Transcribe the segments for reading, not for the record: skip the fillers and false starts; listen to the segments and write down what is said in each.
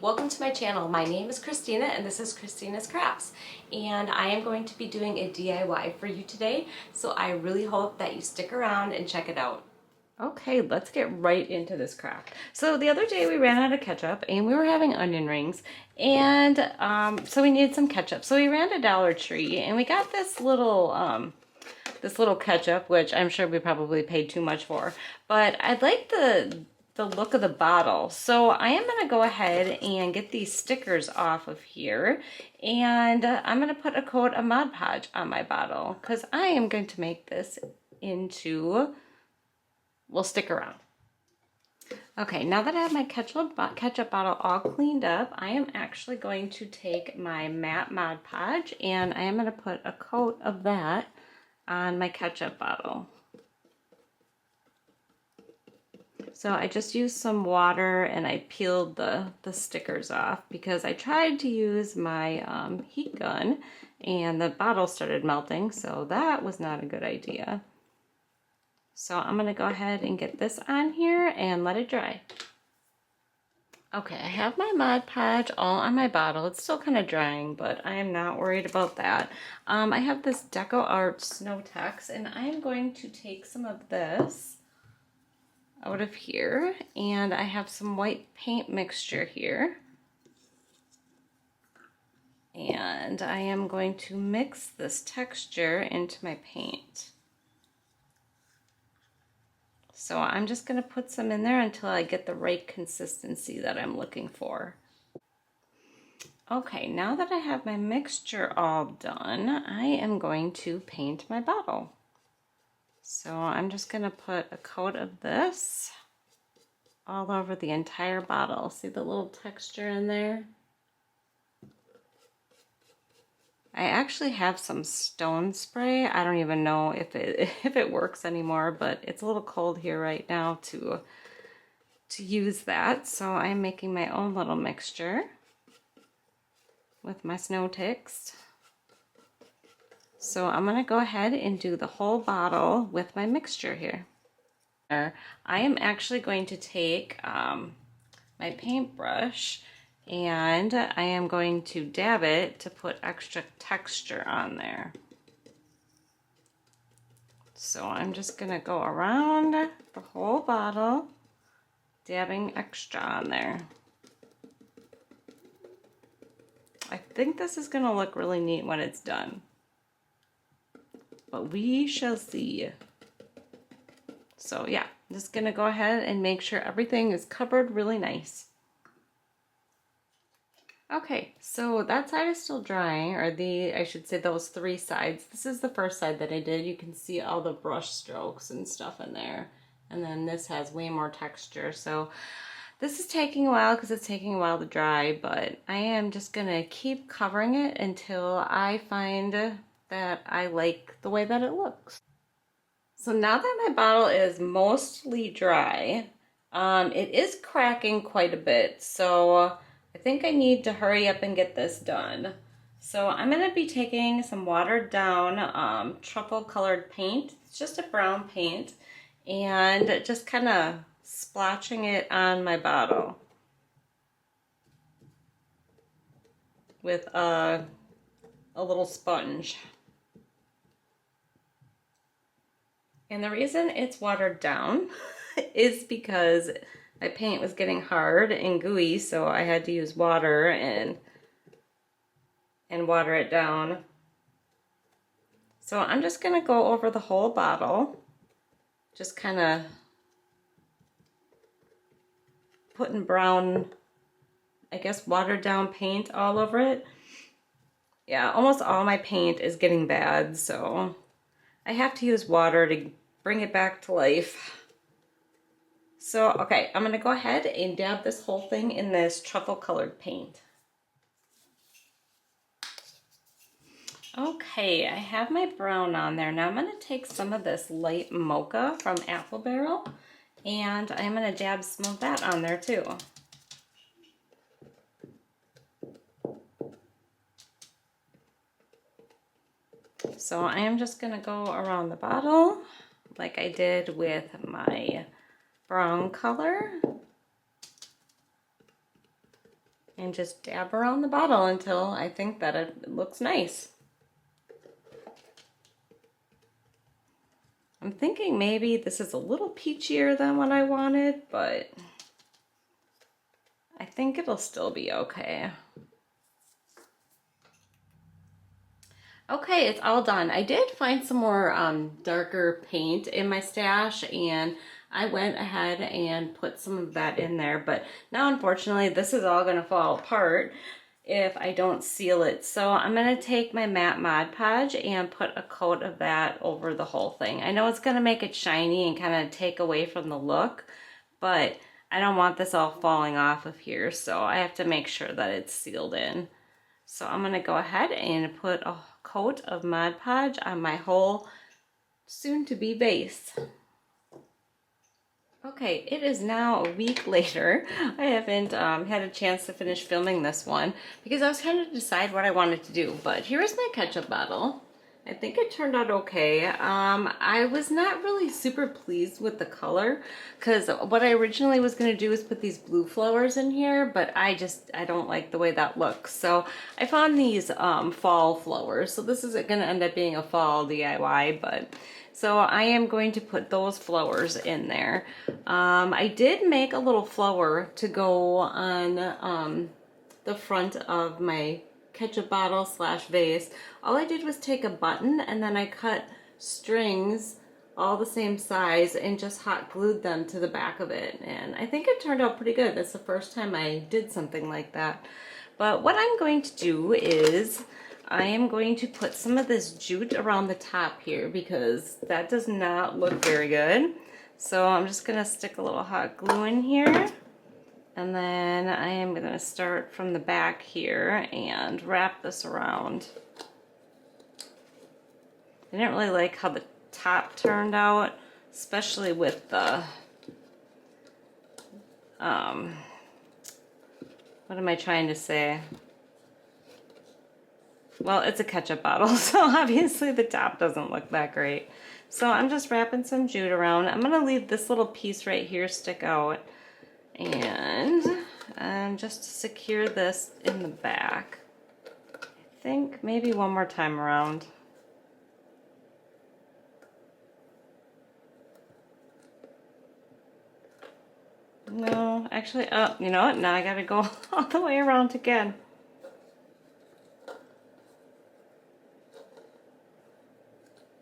Welcome to my channel. My name is Christina and this is Christina's Crafts, and I am going to be doing a DIY for you today, so I really hope that you stick around and check it out. Okay, let's get right into this craft. So the other day we ran out of ketchup and we were having onion rings, and so we needed some ketchup. So we ran to Dollar Tree and we got this little ketchup, which I'm sure we probably paid too much for, but I like the look of the bottle. So I am going to go ahead and get these stickers off of here, and I'm going to put a coat of Mod Podge on my bottle because I am going to make this into, well, stick around. Okay, now that I have my ketchup bottle all cleaned up, I am actually going to take my matte Mod Podge and I am going to put a coat of that on my ketchup bottle. So I just used some water and I peeled the stickers off because I tried to use my heat gun and the bottle started melting, so that was not a good idea. So I'm going to go ahead and get this on here and let it dry. Okay, I have my Mod Podge all on my bottle. It's still kind of drying, but I am not worried about that. I have this Deco Art Snow Tex, and I am going to take some of this out of here, and I have some white paint mixture here, and I am going to mix this texture into my paint. So I'm just going to put some in there until I get the right consistency that I'm looking for. Okay, now that I have my mixture all done, I am going to paint my bottle. So I'm just going to put a coat of this all over the entire bottle. See the little texture in there? I actually have some stone spray. I don't even know if it works anymore, but it's a little cold here right now to use that. So I'm making my own little mixture with my snow ticks. So I'm going to go ahead and do the whole bottle with my mixture here. I am actually going to take my paintbrush and I am going to dab it to put extra texture on there. So I'm just going to go around the whole bottle, dabbing extra on there. I think this is going to look really neat when it's done, but we shall see. So yeah, I'm just going to go ahead and make sure everything is covered really nice. Okay, so that side is still drying, or I should say those three sides. This is the first side that I did. You can see all the brush strokes and stuff in there. And then this has way more texture. So this is taking a while because it's taking a while to dry, but I am just gonna keep covering it until I find that I like the way that it looks. So now that my bottle is mostly dry, it is cracking quite a bit. So I think I need to hurry up and get this done. So I'm going to be taking some watered down truffle colored paint. It's just a brown paint, and just kind of splotching it on my bottle with a little sponge. And the reason it's watered down is because my paint was getting hard and gooey, so I had to use water and water it down. So I'm just going to go over the whole bottle, just kind of putting brown, I guess, watered down paint all over it. Yeah, almost all my paint is getting bad, so I have to use water to bring it back to life. So, okay, I'm going to go ahead and dab this whole thing in this truffle colored paint. Okay, I have my brown on there. Now I'm going to take some of this light mocha from Apple Barrel, and I'm going to dab some of that on there too. So I am just going to go around the bottle like I did with my brown color. and just dab around the bottle until I think that it looks nice. I'm thinking maybe this is a little peachier than what I wanted, but I think it'll still be okay. Okay, it's all done. I did find some more darker paint in my stash, and I went ahead and put some of that in there, but now unfortunately this is all gonna fall apart if I don't seal it. So I'm gonna take my matte Mod Podge and put a coat of that over the whole thing. I know it's gonna make it shiny and kind of take away from the look, but I don't want this all falling off of here, so I have to make sure that it's sealed in. So I'm gonna go ahead and put a coat of Mod Podge on my whole soon-to-be base. Okay, it is now a week later. I haven't had a chance to finish filming this one because I was trying to decide what I wanted to do, but here is my ketchup bottle. I think it turned out okay. I was not really super pleased with the color because what I originally was going to do is put these blue flowers in here, but I don't like the way that looks. So I found these fall flowers. So this is going to end up being a fall DIY, but so I am going to put those flowers in there. I did make a little flower to go on the front of my ketchup bottle slash vase. All I did was take a button and then I cut strings all the same size and just hot glued them to the back of it, and I think it turned out pretty good. That's the first time I did something like that. But what I'm going to do is I am going to put some of this jute around the top here because that does not look very good. So I'm just gonna stick a little hot glue in here. And then I am going to start from the back here and wrap this around. I didn't really like how the top turned out, especially with the, what am I trying to say? Well, it's a ketchup bottle, so obviously the top doesn't look that great. So I'm just wrapping some jute around. I'm going to leave this little piece right here stick out. And just to secure this in the back, I think maybe one more time around. No, actually, oh, you know what? Now I gotta go all the way around again.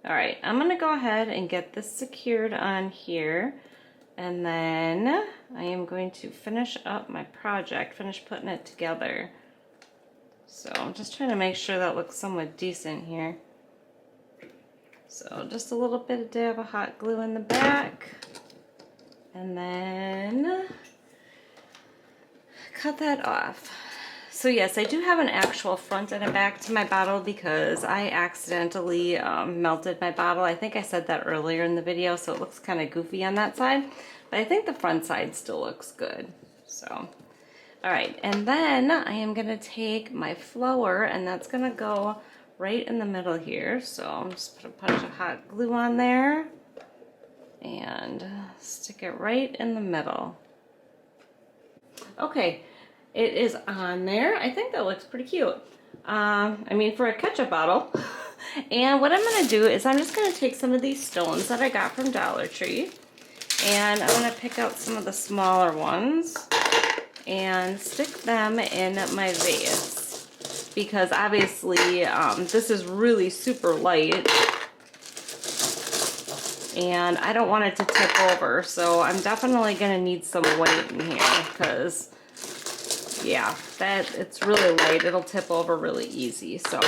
All right, I'm gonna go ahead and get this secured on here. And then I am going to finish up my project, finish putting it together. So I'm just trying to make sure that looks somewhat decent here. So just a little bit of dab of hot glue in the back. And then cut that off. So yes, I do have an actual front and a back to my bottle because I accidentally melted my bottle. I think I said that earlier in the video, so it looks kind of goofy on that side. But I think the front side still looks good. So, all right, and then I am gonna take my flower and that's gonna go right in the middle here. So I'm just put a bunch of hot glue on there and stick it right in the middle. Okay. It is on there. I think that looks pretty cute. I mean, for a ketchup bottle. And what I'm gonna do is I'm just gonna take some of these stones that I got from Dollar Tree, and I'm gonna pick out some of the smaller ones and stick them in my vase because obviously this is really super light and I don't want it to tip over, so I'm definitely gonna need some weight in here because yeah, it's really light. It'll tip over really easy. So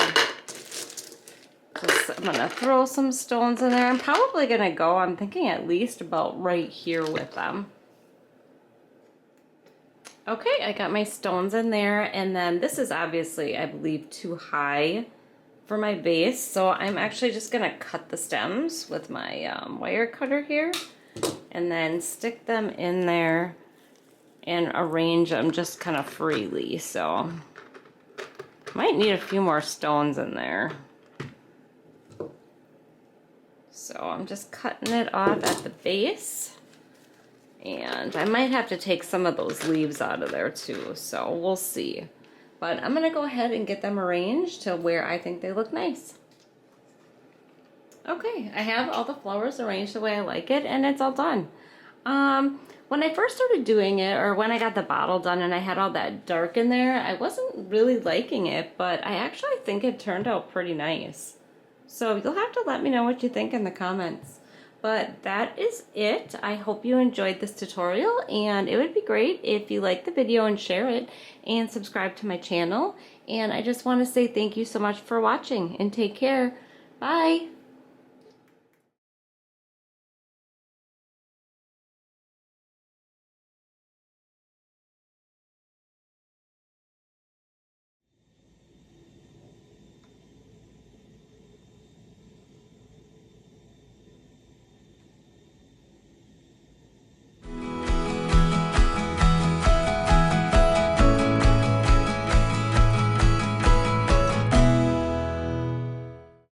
I'm gonna throw some stones in there. I'm probably gonna go, I'm thinking at least about right here with them. Okay, I got my stones in there, and then this is obviously, I believe, too high for my base. So I'm actually just gonna cut the stems with my wire cutter here and then stick them in there and arrange them just kind of freely. So might need a few more stones in there. So I'm just cutting it off at the base. And I might have to take some of those leaves out of there too, so we'll see. But I'm gonna go ahead and get them arranged to where I think they look nice. Okay, I have all the flowers arranged the way I like it, and it's all done. When I first started doing it, or when I got the bottle done and I had all that dark in there, I wasn't really liking it, but I actually think it turned out pretty nice. So you'll have to let me know what you think in the comments. But that is it. I hope you enjoyed this tutorial, and it would be great if you like the video and share it and subscribe to my channel. And I just want to say thank you so much for watching, and take care. Bye!